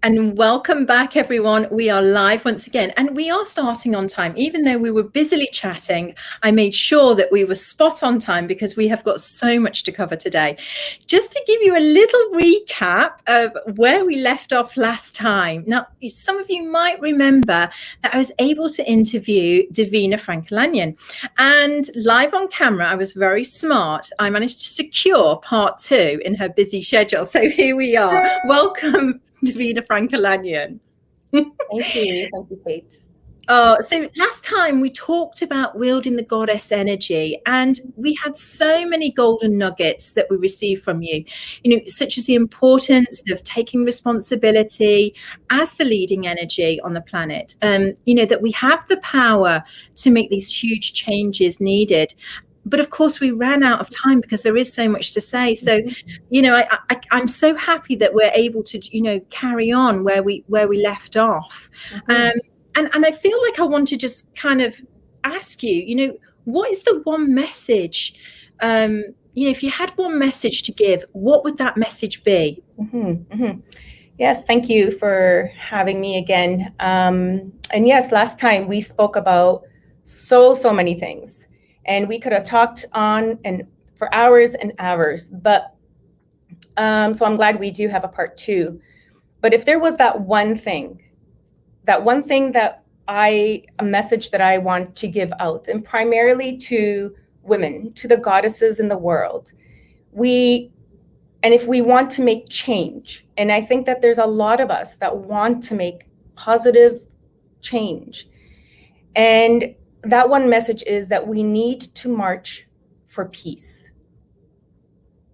And welcome back, everyone. We are live once again, and we are starting on time. Even though we were busily chatting, I made sure that we were spot on time because we have got so much to cover today. Just to give you a little recap of where we left off last time. Now, some of you might remember that I was able to interview Divina, Franca Lanyon, and live on camera, I was very smart. I managed to secure part 2 in her busy schedule. So here we are. Welcome, Divina, Franca Lanyon. Thank you, Kate. So last time we talked about wielding the goddess energy, and we had so many golden nuggets that we received from you, such as the importance of taking responsibility as the leading energy on the planet, that we have the power to make these huge changes needed. But of course, we ran out of time because there is so much to say. So, I'm so happy that we're able to, carry on where we left off. And I feel like I want to just kind of ask you, what is the one message? If you had one message to give, what would that message be? Yes, thank you for having me again. And yes, last time we spoke about so many things. And we could have talked on and for hours and hours, but so I'm glad we do have a part 2. But if there was that one thing that a message that I want to give out, and primarily to women, to the goddesses in the world, if we want to make change, and I think that there's a lot of us that want to make positive change, and that one message is that we need to march for peace.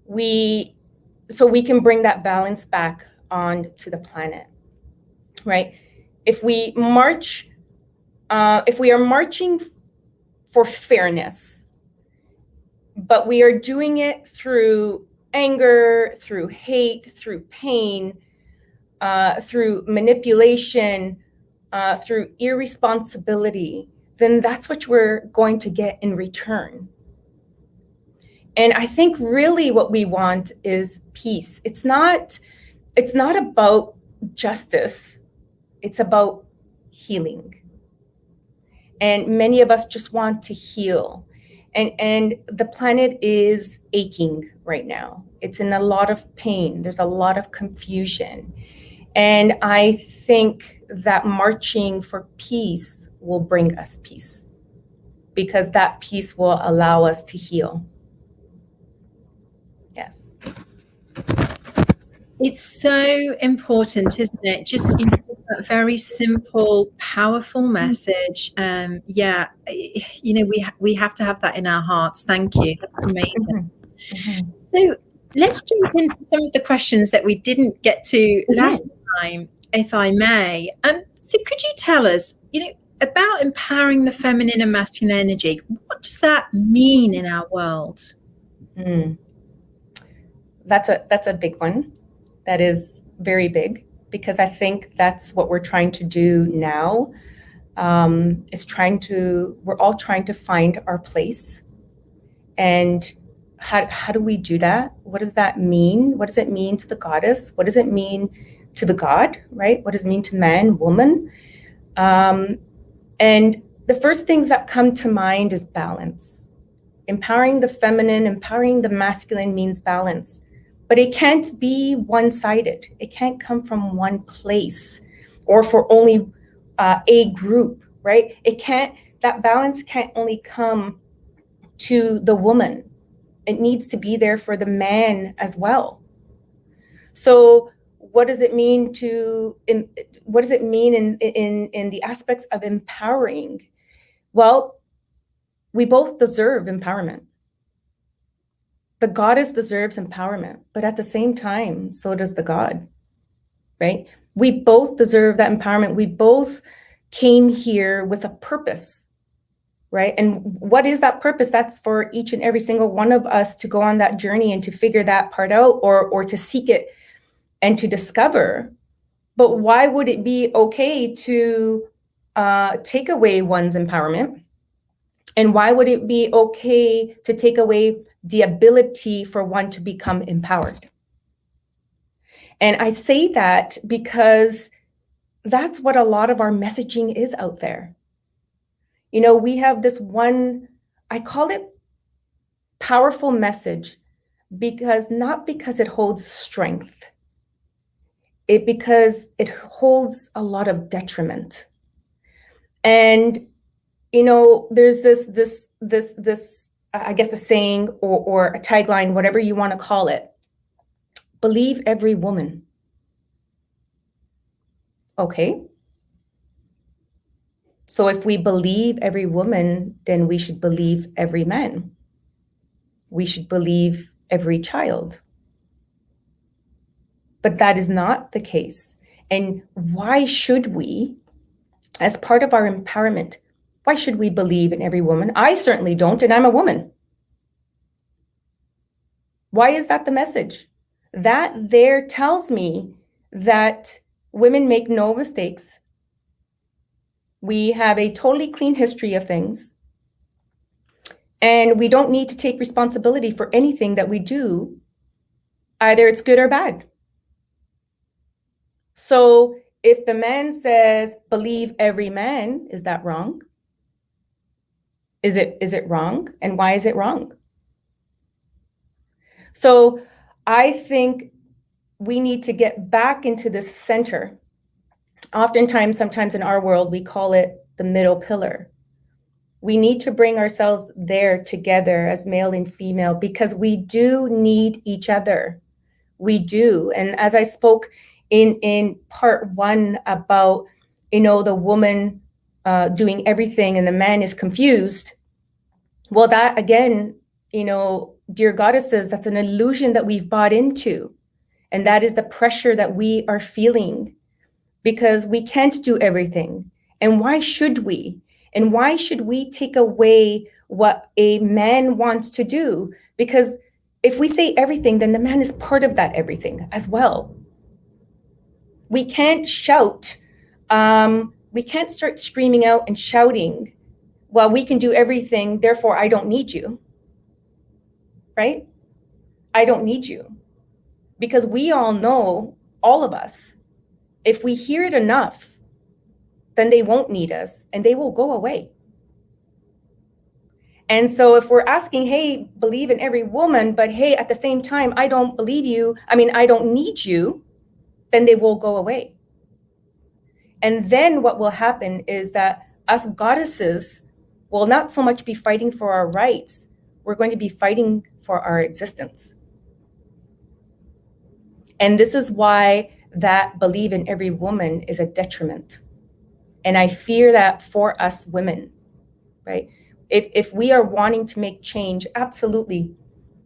So we can bring that balance back onto the planet, right? If we are marching for fairness, but we are doing it through anger, through hate, through pain, through manipulation, through irresponsibility, then that's what we're going to get in return. And I think really what we want is peace. It's not about justice. It's about healing. And many of us just want to heal. And the planet is aching right now. It's in a lot of pain. There's a lot of confusion. And I think that marching for peace will bring us peace, because that peace will allow us to heal. Yes. It's so important, isn't it? Just a very simple, powerful message. We have to have that in our hearts. Thank you. That's amazing. So let's jump into some of the questions that we didn't get to last time, if I may. So could you tell us, about empowering the feminine and masculine energy? What does that mean in our world? That's a big one. That is very big, because I think that's what we're trying to do now. We're all trying to find our place. And how do we do that? What does that mean? What does it mean to the goddess? What does it mean to the god, right? What does it mean to man, woman? And the first things that come to mind is balance. Empowering the feminine, empowering the masculine means balance. But it can't be one-sided. It can't come from one place or for only a group, right? That balance can't only come to the woman. It needs to be there for the man as well. So what does it mean in the aspects of empowering? Well, we both deserve empowerment. The goddess deserves empowerment, but at the same time, so does the god, right? We both deserve that empowerment. We both came here with a purpose, right? And what is that purpose? That's for each and every single one of us to go on that journey and to figure that part out, or to seek it and to discover. But why would it be okay to take away one's empowerment? And why would it be okay to take away the ability for one to become empowered? And I say that because that's what a lot of our messaging is out there. You know, we have this one, I call it powerful message, because not because it holds strength, because it holds a lot of detriment. And you know, there's this I guess a saying or a tagline, whatever you want to call it. Believe every woman. Okay. So if we believe every woman, then we should believe every man. We should believe every child. But that is not the case. And why should we, as part of our empowerment, why should we believe in every woman? I certainly don't, and I'm a woman. Why is that the message? That there tells me that women make no mistakes. We have a totally clean history of things. And we don't need to take responsibility for anything that we do, either it's good or bad. So if the man says, believe every man, is that wrong? Is it wrong? And why is it wrong? So I think we need to get back into this center. Oftentimes, sometimes in our world, we call it the middle pillar. We need to bring ourselves there together as male and female, because we do need each other. We do. And as I spoke in part one about, you know, the woman doing everything and the man is confused. Well, that again, you know, dear goddesses, that's an illusion that we've bought into. And that is the pressure that we are feeling, because we can't do everything. And why should we? And why should we take away what a man wants to do? Because if we say everything, then the man is part of that everything as well. We can't shout. We can't start screaming out and shouting, well, we can do everything, therefore I don't need you. Right? I don't need you. Because we all know, all of us, if we hear it enough, then they won't need us and they will go away. And so if we're asking, hey, believe in every woman, but hey, at the same time, I don't believe you, I don't need you, then they will go away. And then what will happen is that us goddesses will not so much be fighting for our rights, we're going to be fighting for our existence. And this is why that believe in every woman is a detriment. And I fear that for us women, right? If we are wanting to make change, absolutely,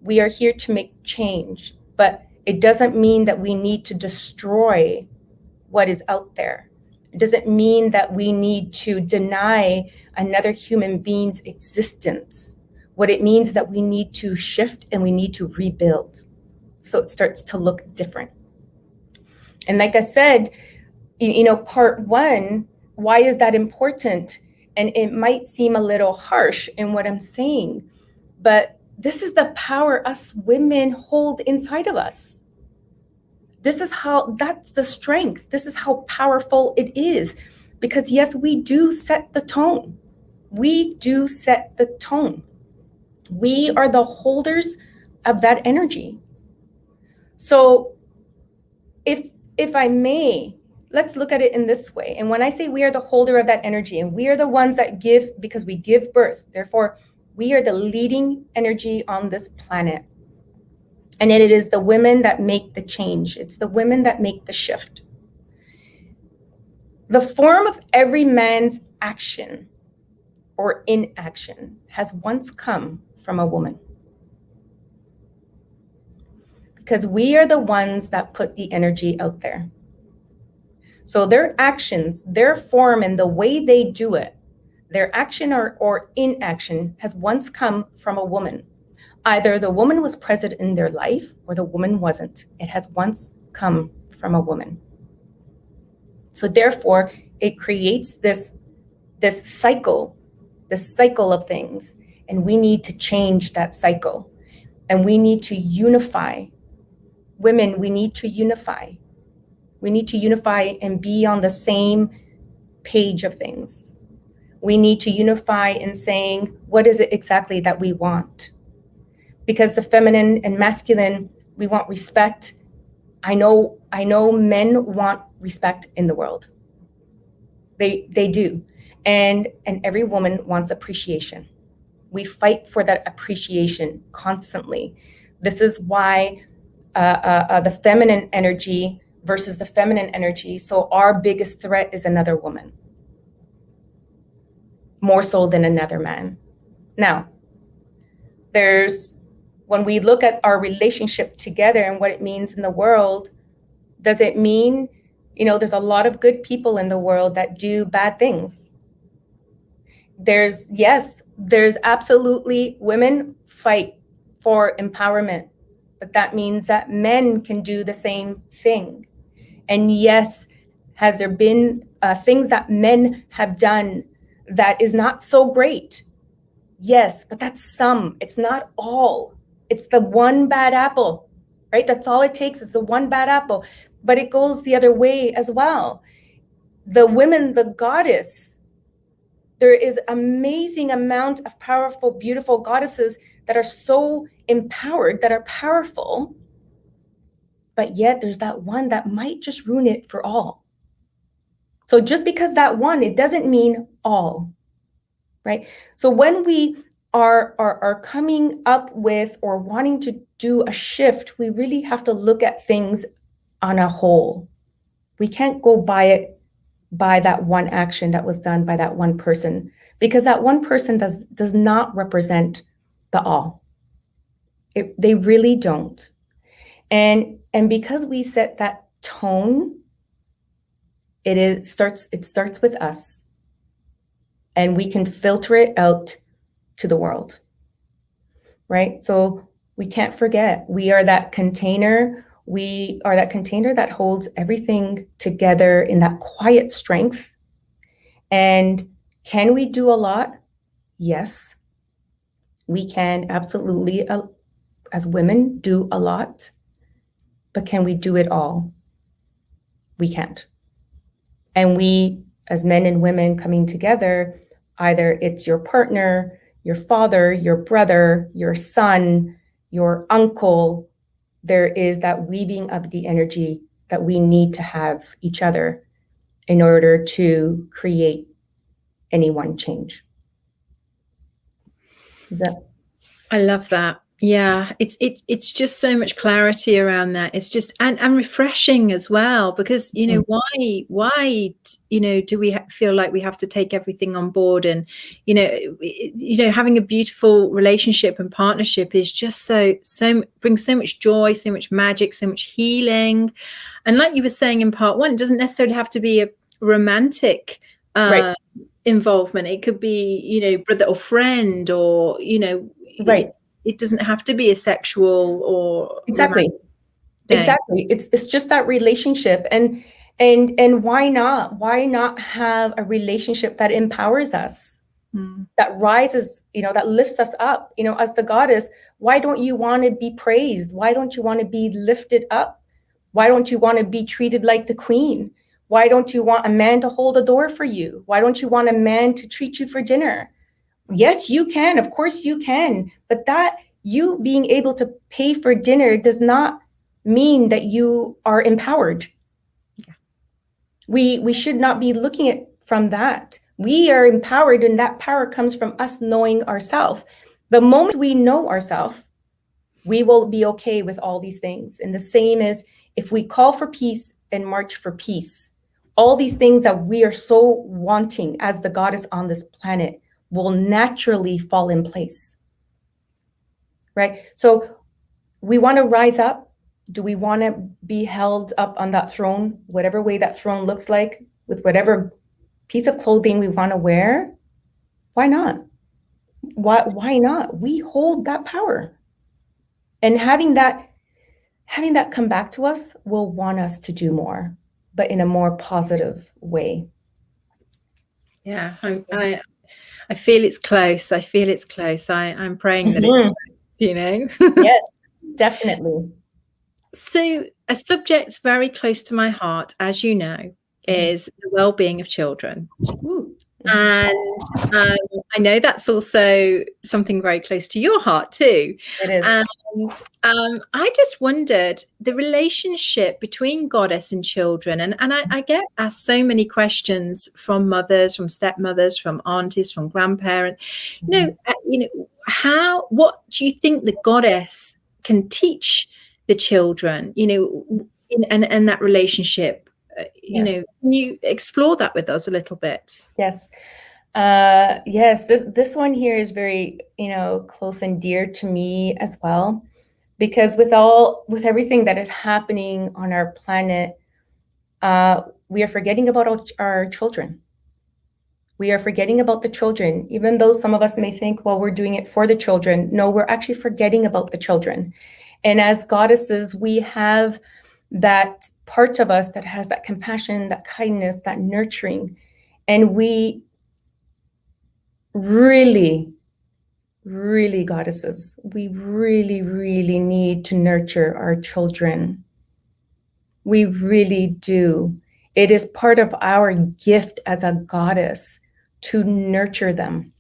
we are here to make change, but it doesn't mean that we need to destroy what is out there. It doesn't mean that we need to deny another human being's existence. What it means is that we need to shift and we need to rebuild. So it starts to look different. And like I said, you know, part one, why is that important? And it might seem a little harsh in what I'm saying, but this is the power us women hold inside of us. This is how, that's the strength. This is how powerful it is. Because yes, we do set the tone. We do set the tone. We are the holders of that energy. So if I may, let's look at it in this way. And when I say we are the holder of that energy, and we are the ones that give because we give birth, therefore we are the leading energy on this planet. And it is the women that make the change. It's the women that make the shift. The form of every man's action or inaction has once come from a woman. Because we are the ones that put the energy out there. So their actions, their form, and the way they do it, their action or inaction has once come from a woman. Either the woman was present in their life or the woman wasn't. It has once come from a woman. So therefore, it creates this cycle of things. And we need to change that cycle. And we need to unify. Women, we need to unify. We need to unify and be on the same page of things. We need to unify in saying, what is it exactly that we want? Because the feminine and masculine, we want respect. I know men want respect in the world. They do. And every woman wants appreciation. We fight for that appreciation constantly. This is why the feminine energy versus the feminine energy. So our biggest threat is another woman, more so than another man. Now, when we look at our relationship together and what it means in the world, does it mean, there's a lot of good people in the world that do bad things? There's absolutely, women fight for empowerment, but that means that men can do the same thing. And yes, has there been things that men have done that is not so great? Yes, but that's some. It's not all. It's the one bad apple, right? That's all it takes is the one bad apple. But it goes the other way as well. The women, the goddess, there is amazing amount of powerful, beautiful goddesses that are so empowered, that are powerful, but yet there's that one that might just ruin it for all. So just because that one, it doesn't mean all, right? So when we are coming up with or wanting to do a shift, we really have to look at things on a whole. We can't go by that one action that was done by that one person, because that one person does not represent the all. They really don't. And because we set that tone, it starts with us, and we can filter it out to the world, right? So we can't forget, we are that container. We are that container that holds everything together in that quiet strength. And can we do a lot? Yes, we can absolutely, as women, do a lot. But can we do it all? We can't. And we, as men and women coming together, either it's your partner, your father, your brother, your son, your uncle, there is that weaving of the energy that we need to have each other in order to create any one change. I love that. Yeah, it's just so much clarity around that. It's just and refreshing as well, because why do we feel like we have to take everything on board? And having a beautiful relationship and partnership is just so brings so much joy, so much magic, so much healing. And like you were saying in part one, it doesn't necessarily have to be a romantic right. involvement. It could be brother or friend, or right. It doesn't have to be a sexual or exactly. It's just that relationship, and why not have a relationship that empowers us, that rises, that lifts us up, as the goddess. Why don't you want to be praised? Why don't you want to be lifted up? Why don't you want to be treated like the queen? Why don't you want a man to hold a door for you? Why don't you want a man to treat you for dinner? Yes, you can. Of course you can. But that you being able to pay for dinner does not mean that you are empowered. Yeah. We should not be looking at from that. We are empowered, and that power comes from us knowing ourselves. The moment we know ourselves, we will be okay with all these things. And the same is if we call for peace and march for peace, all these things that we are so wanting as the goddess on this planet will naturally fall in place, right? So we want to rise up. Do we want to be held up on that throne, whatever way that throne looks like, with whatever piece of clothing we want to wear? Why not? Why not? We hold that power. And having that come back to us will want us to do more, but in a more positive way. Yeah, I feel it's close. I'm praying that it's close, Yes, definitely. So a subject very close to my heart, as you know, is the well-being of children. Ooh. And I know that's also something very close to your heart too. It is. And I just wondered the relationship between goddess and children. And I get asked so many questions from mothers, from stepmothers, from aunties, from grandparents. What do you think the goddess can teach the children? And that relationship. Yes. Can you explore that with us a little bit? Yes. Yes, this one here is very, close and dear to me as well, because with everything that is happening on our planet, we are forgetting about our children. We are forgetting about the children, even though some of us may think, well, we're doing it for the children. No, we're actually forgetting about the children. And as goddesses, we have that part of us that has that compassion, that kindness, that nurturing. And we really, really, goddesses, we really, really need to nurture our children. We really do. It is part of our gift as a goddess to nurture them,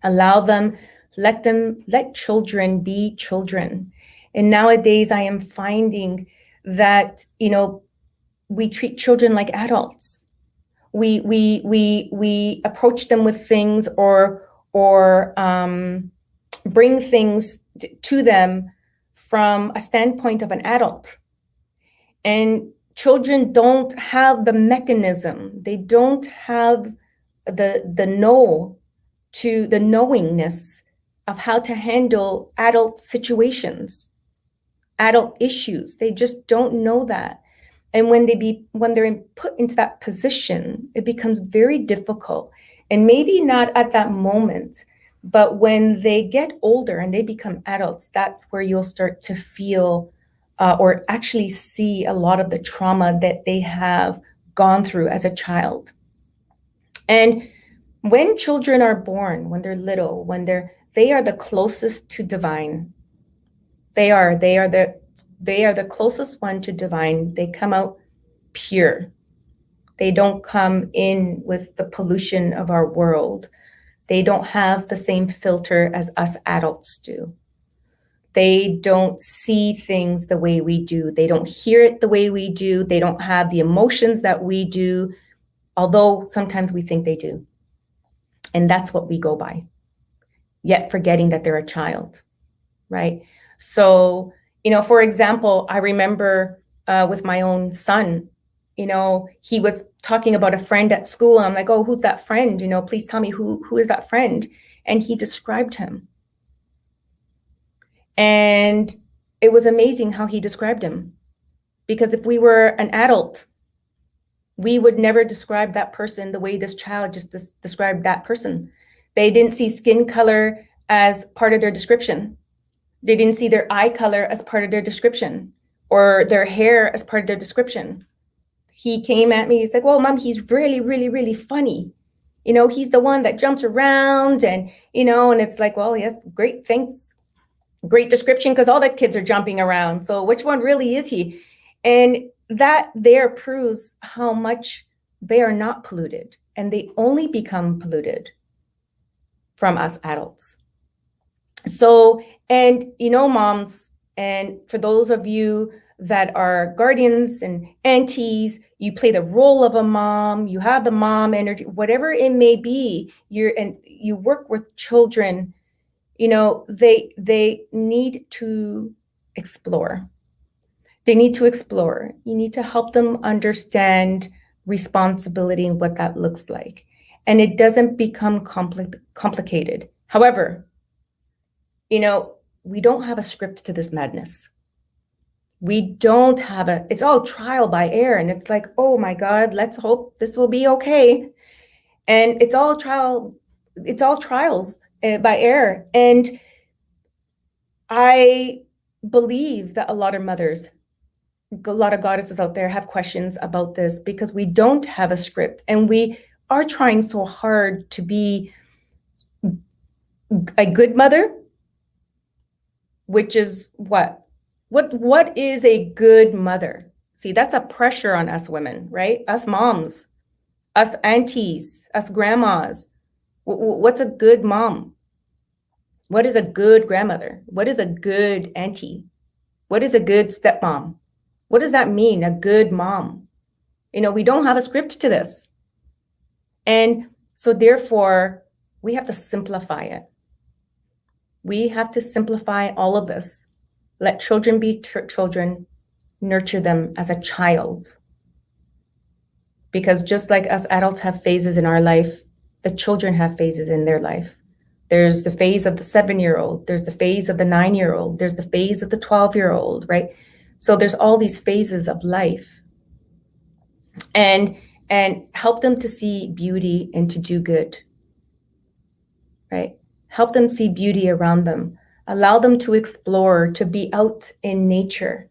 allow them, let children be children. And nowadays I am finding that, we treat children like adults. We approach them with things or bring things to them from a standpoint of an adult. And children don't have the mechanism. They don't have the knowingness of how to handle adult situations, adult issues. They just don't know that. And when they're put into that position, it becomes very difficult. And maybe not at that moment, but when they get older and they become adults, that's where you'll start to feel or actually see a lot of the trauma that they have gone through as a child. And when children are born, when they're little, they are the closest to divine. They are the closest one to divine. They come out pure. They don't come in with the pollution of our world. They don't have the same filter as us adults do. They don't see things the way we do. They don't hear it the way we do. They don't have the emotions that we do, although sometimes we think they do. And that's what we go by, yet forgetting that they're a child, right? So, for example, I remember with my own son, he was talking about a friend at school. And I'm like, oh, who's that friend? Please tell me who is that friend? And he described him. And it was amazing how he described him. Because if we were an adult, we would never describe that person the way this child just described that person. They didn't see skin color as part of their description. They didn't see their eye color as part of their description or their hair as part of their description. He came at me, he's like, well, Mom, he's really, really, really funny. He's the one that jumps around and it's like, well, yes, great, thanks. Great description, because all the kids are jumping around. So which one really is he? And that there proves how much they are not polluted, and they only become polluted from us adults. So, and moms, and for those of you that are guardians and aunties, you play the role of a mom, you have the mom energy, whatever it may be, you work with children, they need to explore. They need to explore. You need to help them understand responsibility and what that looks like. And it doesn't become complicated. However, we don't have a script to this madness. We don't have it's all trial by error. And it's like, oh my God, let's hope this will be okay. And it's all trials by error. And I believe that a lot of mothers, a lot of goddesses out there have questions about this because we don't have a script, and we are trying so hard to be a good mother, which is what? What is a good mother? See, that's a pressure on us women, right? Us moms, us aunties, us grandmas. What's a good mom? What is a good grandmother? What is a good auntie? What is a good stepmom? What does that mean, a good mom? We don't have a script to this. And so therefore, we have to simplify it. We have to simplify all of this. Let children be children, nurture them as a child. Because just like us adults have phases in our life, the children have phases in their life. There's the phase of the 7-year-old, there's the phase of the 9-year-old, there's the phase of the 12-year-old, right? So there's all these phases of life. And help them to see beauty and to do good, right? Help them see beauty around them. Allow them to explore, to be out in nature,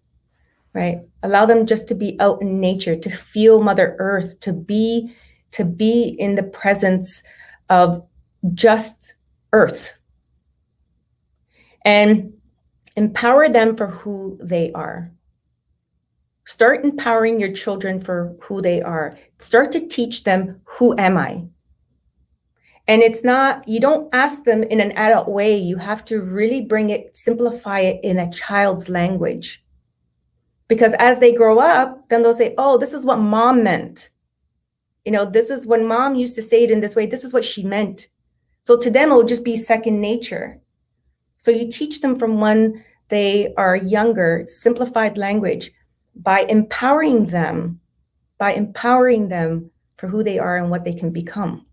right? Allow them just to be out in nature, to feel Mother Earth, to be in the presence of just Earth. And empower them for who they are. Start empowering your children for who they are. Start to teach them, who am I? And it's not, you don't ask them in an adult way. You have to really simplify it in a child's language. Because as they grow up, then they'll say, oh, this is what mom meant. This is when mom used to say it in this way. This is what she meant. So to them, it'll just be second nature. So you teach them from when they are younger, simplified language, by empowering them for who they are and what they can become.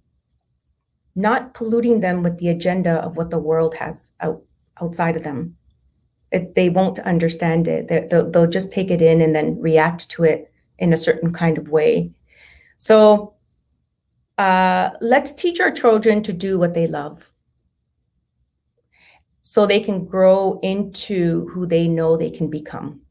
Not polluting them with the agenda of what the world has outside of them. They won't understand it. They'll just take it in and then react to it in a certain kind of way. So let's teach our children to do what they love, so they can grow into who they know they can become.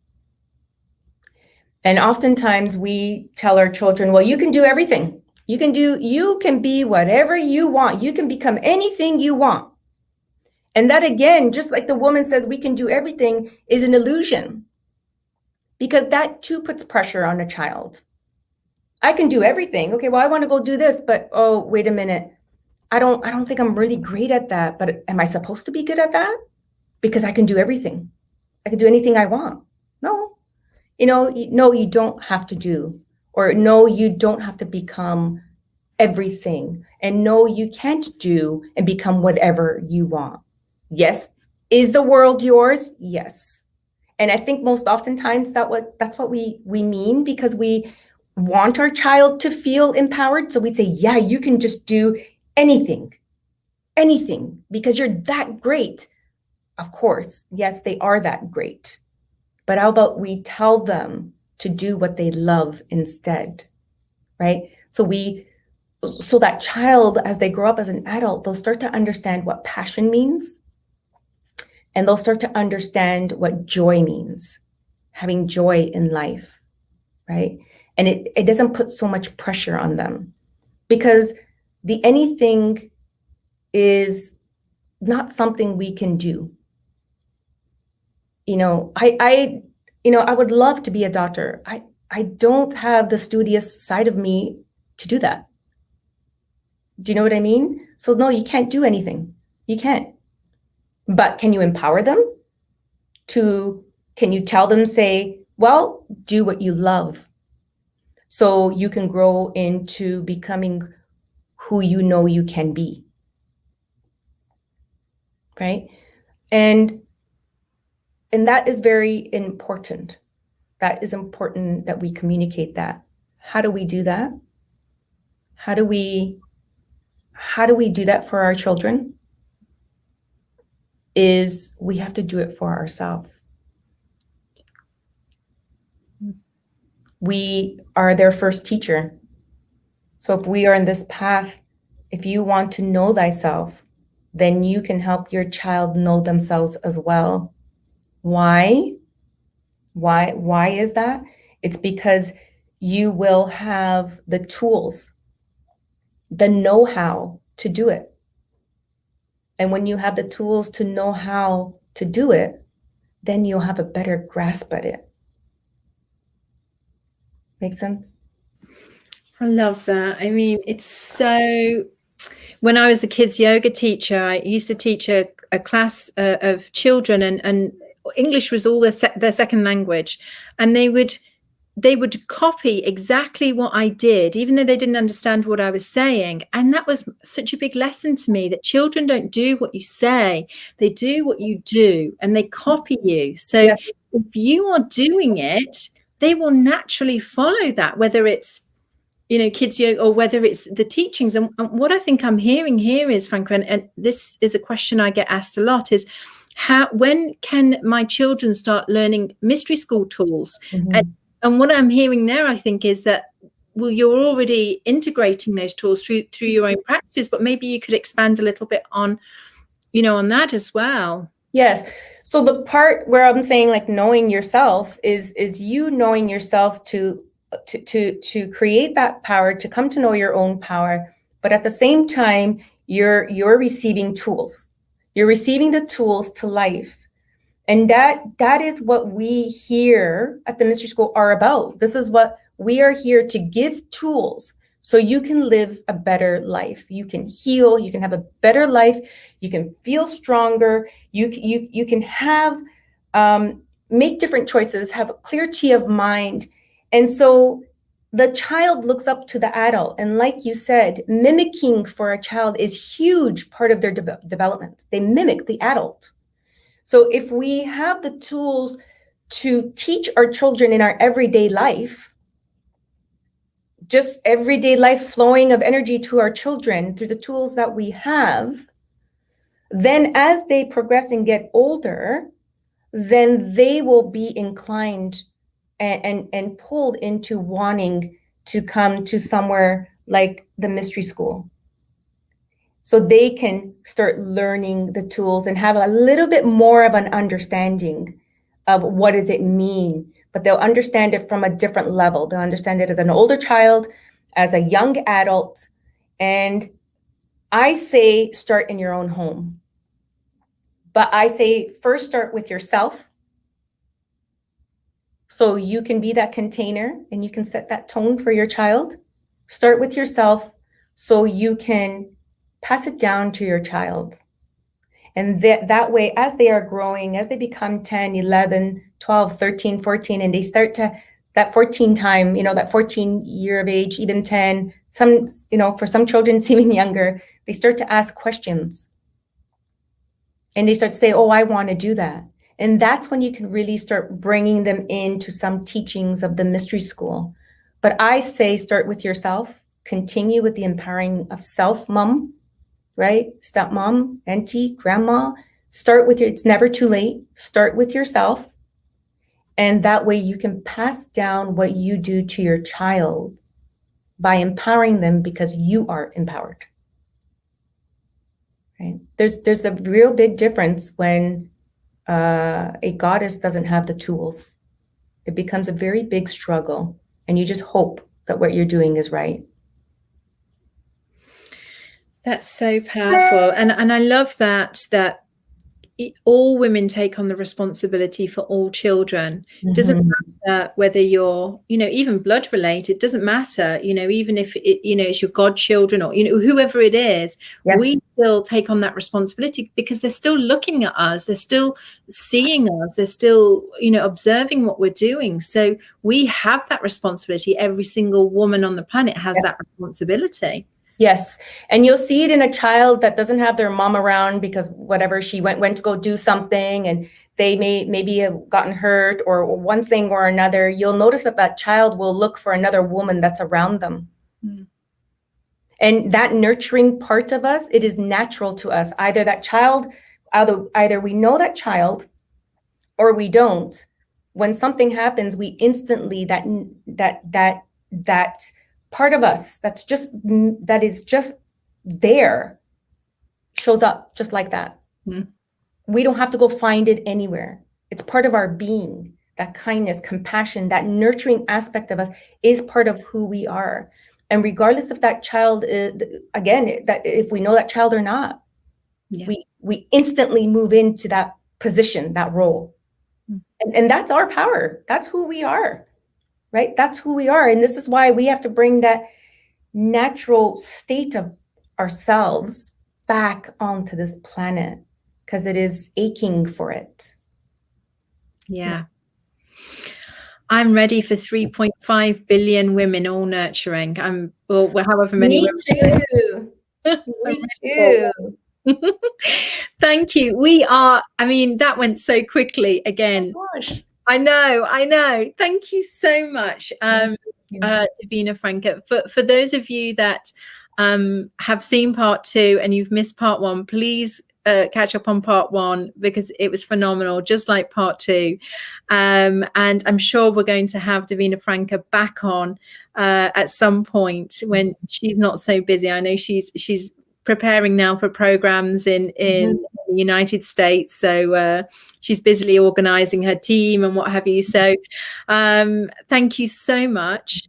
And oftentimes we tell our children, well, you can do everything. You can be whatever you want. You can become anything you want. And that, again, just like the woman says we can do everything, is an illusion, because that too puts pressure on a child. I can do everything. Okay, well, I want to go do this, but oh, wait a minute. I don't think I'm really great at that, but am I supposed to be good at that? Because I can do everything. I can do anything I want. No. No, you don't have to do, or no, you don't have to become everything. And no, you can't do and become whatever you want. Yes. Is the world yours? Yes. And I think most oftentimes that's what we mean, because we want our child to feel empowered. So we say, yeah, you can just do anything, because you're that great. Of course, yes, they are that great. But how about we tell them to do what they love instead, right? So that child, as they grow up as an adult, they'll start to understand what passion means. And they'll start to understand what joy means, having joy in life, right? And it doesn't put so much pressure on them, because the anything is not something we can do. I would love to be a doctor. I don't have the studious side of me to do that. Do you know what I mean? So no, you can't do anything. You can't. But can you empower them? Can you tell them, say, well, do what you love, so you can grow into becoming who you know you can be, right? And that is very important. That is important that we communicate that. How do we do that? How do we do that for our children? Is we have to do it for ourselves. We are their first teacher. So if we are in this path, if you want to know thyself, then you can help your child know themselves as well. Why? Why is that? It's because you will have the tools, the know-how to do it. And when you have the tools to know how to do it, then you'll have a better grasp at it. Make sense? I love that. I mean, it's so, when I was a kids yoga teacher, I used to teach a class of children, and English was all their second language, and they would copy exactly what I did, even though they didn't understand what I was saying. And that was such a big lesson to me, that children don't do what you say, they do what you do, and they copy you. So Yes. if you are doing it, they will naturally follow that, whether it's, kids yoga or whether it's the teachings. And what I think I'm hearing here is, Franca, and this is a question I get asked a lot, is when can my children start learning mystery school tools? Mm-hmm. And what I'm hearing there, I think, is that, well, you're already integrating those tools through your own practices, but maybe you could expand a little bit on that as well. Yes. So the part where I'm saying, like, knowing yourself is you knowing yourself to create that power, to come to know your own power. But at the same time, you're receiving tools. You're receiving the tools to life. And that is what we here at the Mystery School are about. This is what we are here to give, tools so you can live a better life. You can heal, you can have a better life, you can feel stronger, you can have, make different choices, have a clarity of mind. And so the child looks up to the adult. And like you said, mimicking for a child is huge part of their development. They mimic the adult. So if we have the tools to teach our children in our everyday life, just everyday life flowing of energy to our children through the tools that we have, then as they progress and get older, then they will be inclined and pulled into wanting to come to somewhere like the Mystery School. So they can start learning the tools and have a little bit more of an understanding of what does it mean, but they'll understand it from a different level. They'll understand it as an older child, as a young adult. And I say start in your own home. But I say first start with yourself. So you can be that container and you can set that tone for your child. Start with yourself so you can pass it down to your child. And that way, as they are growing, as they become 10, 11, 12, 13, 14, and they start to, that 14 time, that 14 year of age, even 10, some, for some children, even younger, they start to ask questions. And they start to say, oh, I want to do that. And that's when you can really start bringing them into some teachings of the Mystery School. But I say start with yourself, continue with the empowering of self, mom, right? Stepmom, auntie, grandma, start with it's never too late. Start with yourself. And that way you can pass down what you do to your child by empowering them because you are empowered. Right? There's a real big difference when a goddess doesn't have the tools. It becomes a very big struggle, and you just hope that what you're doing is right. That's so powerful. And I love that all women take on the responsibility for all children. It doesn't matter whether you're, even blood related, doesn't matter, even if it's your godchildren or, whoever it is, yes. We still take on that responsibility because they're still looking at us. They're still seeing us. They're still, observing what we're doing. So we have that responsibility. Every single woman on the planet has that responsibility. Yes. And you'll see it in a child that doesn't have their mom around because whatever, she went to go do something and they maybe have gotten hurt or one thing or another. You'll notice that child will look for another woman that's around them. Mm. And that nurturing part of us, it is natural to us. Either that child, either we know that child or we don't. When something happens, we instantly, that part of us that is just there shows up just like that. Mm. We don't have to go find it anywhere. It's part of our being. That kindness, compassion, that nurturing aspect of us is part of who we are. And regardless if that child is, again, that if we know that child or not, we instantly move into that position, that role. And that's our power. That's who we are, right? That's who we are. And this is why we have to bring that natural state of ourselves back onto this planet, because it is aching for it. Yeah. I'm ready for 3.5 billion women all nurturing. Well, however many Me women. too. Me too. Thank you. We are, I mean, that went so quickly again. Oh gosh. I know. Thank you so much, Divina Franca. For those of you that have seen part 2 and you've missed part 1, please catch up on part 1, because it was phenomenal, just like part 2. And I'm sure we're going to have Divina Franca back on at some point when she's not so busy. I know she's preparing now for programs in the United States, so she's busily organizing her team and what have you. So thank you so much.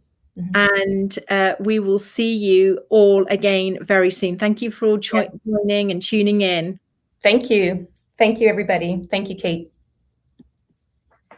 And we will see you all again very soon. Thank you for all joining and tuning in. Thank you. Thank you, everybody. Thank you, Kate.